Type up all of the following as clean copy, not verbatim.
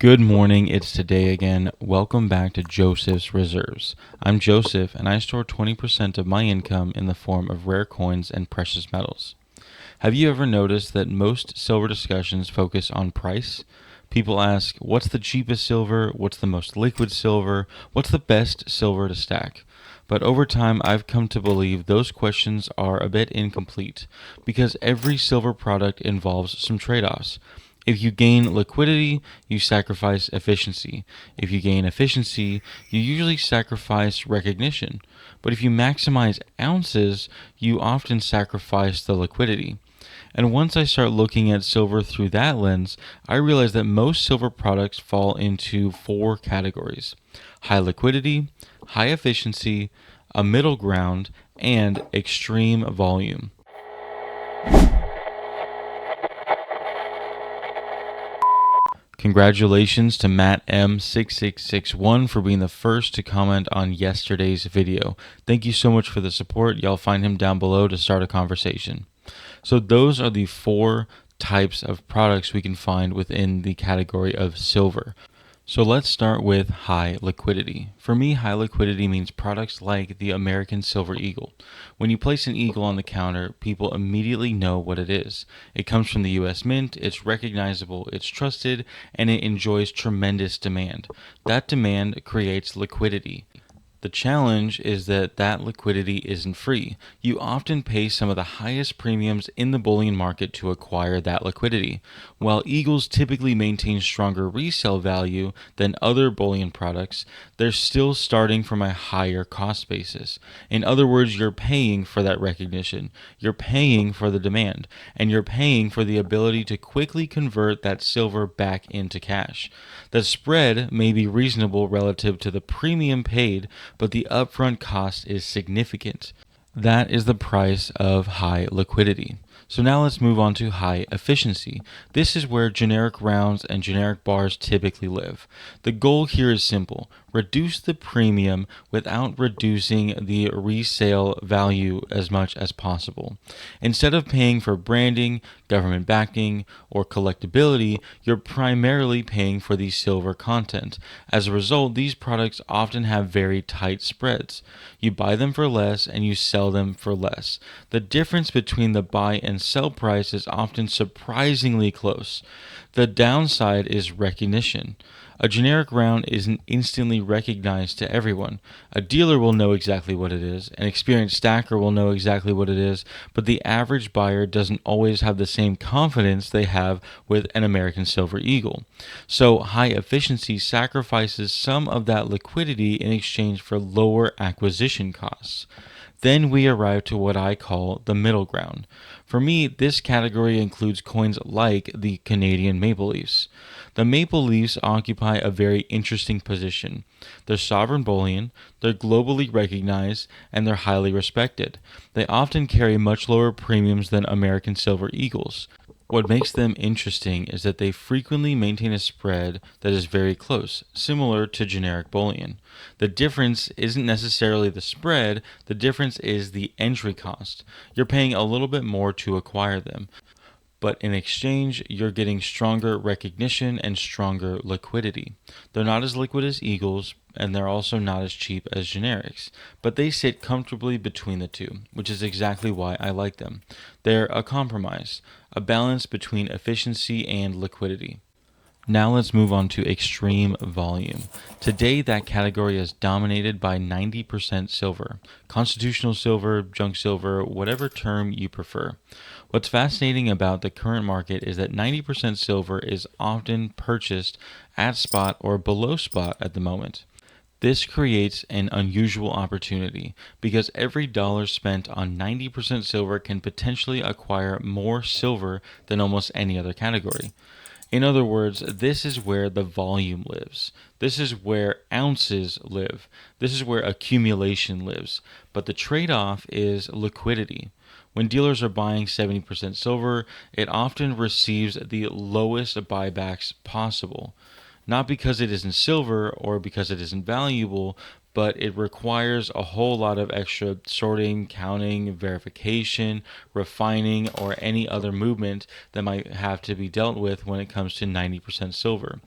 Good morning, it's today again. Welcome back to Joseph's Reserves. I'm Joseph and I store 20% of my income in the form of rare coins and precious metals. Have you ever noticed that most silver discussions focus on price? People ask, what's the cheapest silver? What's the most liquid silver? What's the best silver to stack? But over time, I've come to believe those questions are a bit incomplete because every silver product involves some trade-offs. If you gain liquidity, you sacrifice efficiency. If you gain efficiency, you usually sacrifice recognition. But if you maximize ounces, you often sacrifice the liquidity. And once I start looking at silver through that lens, I realize that most silver products fall into four categories: high liquidity, high efficiency, a middle ground, and extreme volume. Congratulations to Matt M6661 for being the first to comment on yesterday's video. Thank you so much for the support. Y'all find him down below to start a conversation. So those are the four types of products we can find within the category of silver. So let's start with high liquidity. For me, high liquidity means products like the American Silver Eagle. When you place an eagle on the counter, people immediately know what it is. It comes from the US Mint, it's recognizable, it's trusted, and it enjoys tremendous demand. That demand creates liquidity. The challenge is that liquidity isn't free. You often pay some of the highest premiums in the bullion market to acquire that liquidity. While Eagles typically maintain stronger resale value than other bullion products, they're still starting from a higher cost basis. In other words, you're paying for that recognition, you're paying for the demand, and you're paying for the ability to quickly convert that silver back into cash. The spread may be reasonable relative to the premium paid, but the upfront cost is significant. That is the price of high liquidity. So now let's move on to high efficiency. This is where generic rounds and generic bars typically live. The goal here is simple: reduce the premium without reducing the resale value as much as possible. Instead of paying for branding, government backing, or collectability, you're primarily paying for the silver content. As a result, these products often have very tight spreads. You buy them for less and you sell them for less. The difference between the buy and sell price is often surprisingly close. The downside is recognition. A generic round isn't instantly recognized to everyone. A dealer will know exactly what it is, an experienced stacker will know exactly what it is, but the average buyer doesn't always have the same confidence they have with an American Silver Eagle. So high efficiency sacrifices some of that liquidity in exchange for lower acquisition costs. Then we arrive to what I call the middle ground. For me, this category includes coins like the Canadian Maple Leafs. The Maple Leafs occupy a very interesting position. They're sovereign bullion, they're globally recognized, and they're highly respected. They often carry much lower premiums than American Silver Eagles. What makes them interesting is that they frequently maintain a spread that is very close, similar to generic bullion. The difference isn't necessarily the spread, the difference is the entry cost. You're paying a little bit more to acquire them, but in exchange, you're getting stronger recognition and stronger liquidity. They're not as liquid as Eagles, and they're also not as cheap as generics, but they sit comfortably between the two, which is exactly why I like them. They're a compromise, a balance between efficiency and liquidity. Now let's move on to extreme volume. Today, that category is dominated by 90% silver. Constitutional silver, junk silver, whatever term you prefer. What's fascinating about the current market is that 90% silver is often purchased at spot or below spot at the moment. This creates an unusual opportunity because every dollar spent on 90% silver can potentially acquire more silver than almost any other category. In other words, this is where the volume lives. This is where ounces live. This is where accumulation lives. But the trade-off is liquidity. When dealers are buying 70% silver, it often receives the lowest buybacks possible. Not because it isn't silver or because it isn't valuable, but it requires a whole lot of extra sorting, counting, verification, refining, or any other movement that might have to be dealt with when it comes to 90% silver.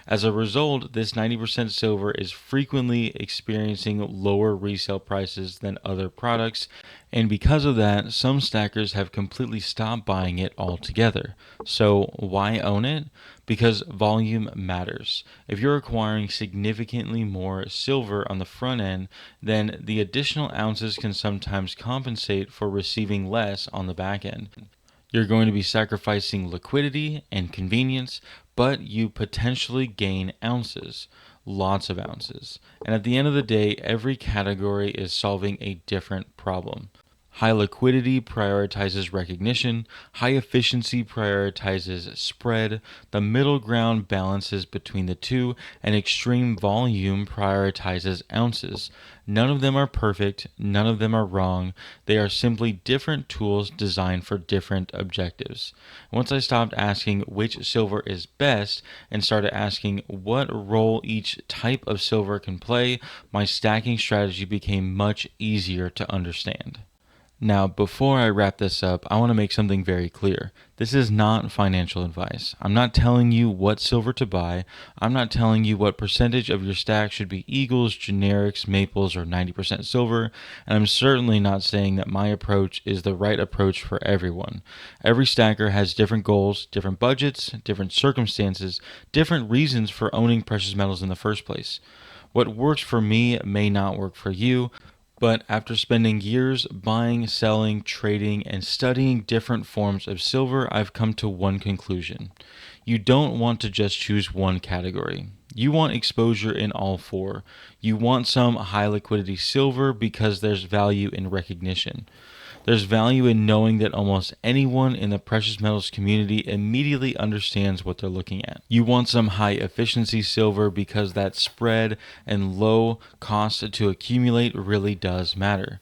As a result, this 90% silver is frequently experiencing lower resale prices than other products, and because of that, some stackers have completely stopped buying it altogether. So, why own it? Because volume matters. If you're acquiring significantly more silver on the front end, then the additional ounces can sometimes compensate for receiving less on the back end. You're going to be sacrificing liquidity and convenience, but you potentially gain ounces, lots of ounces. And at the end of the day, every category is solving a different problem. High liquidity prioritizes recognition, high efficiency prioritizes spread, the middle ground balances between the two, and extreme volume prioritizes ounces. None of them are perfect, none of them are wrong. They are simply different tools designed for different objectives. Once I stopped asking which silver is best and started asking what role each type of silver can play, my stacking strategy became much easier to understand. Now, before I wrap this up, I want to make something very clear. This is not financial advice. I'm not telling you what silver to buy. I'm not telling you what percentage of your stack should be eagles, generics, maples, or 90% silver. And I'm certainly not saying that my approach is the right approach for everyone. Every stacker has different goals, different budgets, different circumstances, different reasons for owning precious metals in the first place. What works for me may not work for you. But after spending years buying, selling, trading, and studying different forms of silver, I've come to one conclusion. You don't want to just choose one category. You want exposure in all four. You want some high liquidity silver because there's value in recognition. There's value in knowing that almost anyone in the precious metals community immediately understands what they're looking at. You want some high efficiency silver because that spread and low cost to accumulate really does matter.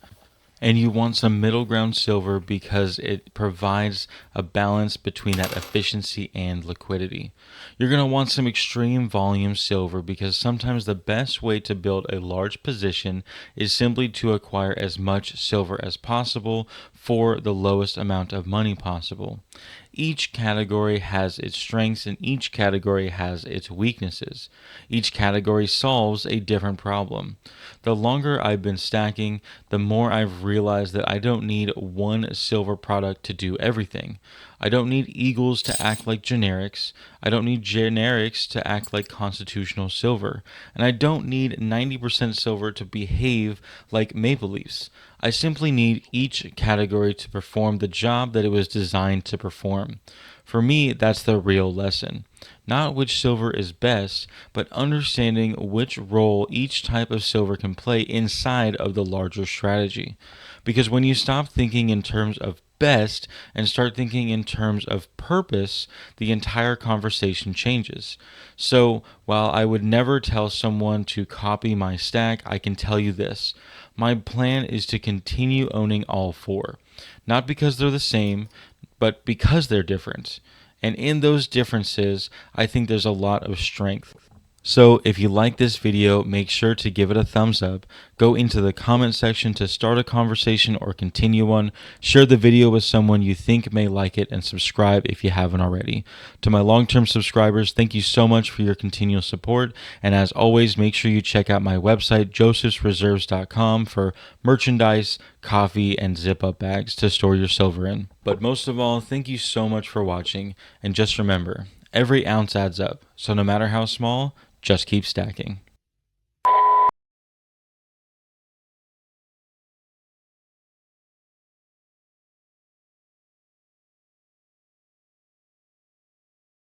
And you want some middle ground silver because it provides a balance between that efficiency and liquidity. You're going to want some extreme volume silver because sometimes the best way to build a large position is simply to acquire as much silver as possible for the lowest amount of money possible. Each category has its strengths and each category has its weaknesses. Each category solves a different problem. The longer I've been stacking, the more I've realized that I don't need one silver product to do everything. I don't need eagles to act like generics. I don't need generics to act like constitutional silver. And I don't need 90% silver to behave like maple leafs. I simply need each category to perform the job that it was designed to perform. For me, that's the real lesson. Not which silver is best, but understanding which role each type of silver can play inside of the larger strategy. Because when you stop thinking in terms of best and start thinking in terms of purpose, the entire conversation changes. So, while I would never tell someone to copy my stack, I can tell you this. My plan is to continue owning all four. Not because they're the same, but because they're different. And in those differences, I think there's a lot of strength. So if you like this video, make sure to give it a thumbs up. Go into the comment section to start a conversation or continue one. Share the video with someone you think may like it and subscribe if you haven't already. To my long-term subscribers, thank you so much for your continual support. And as always, make sure you check out my website, josephsreserves.com, for merchandise, coffee, and zip-up bags to store your silver in. But most of all, thank you so much for watching. And just remember, every ounce adds up. So no matter how small, just keep stacking.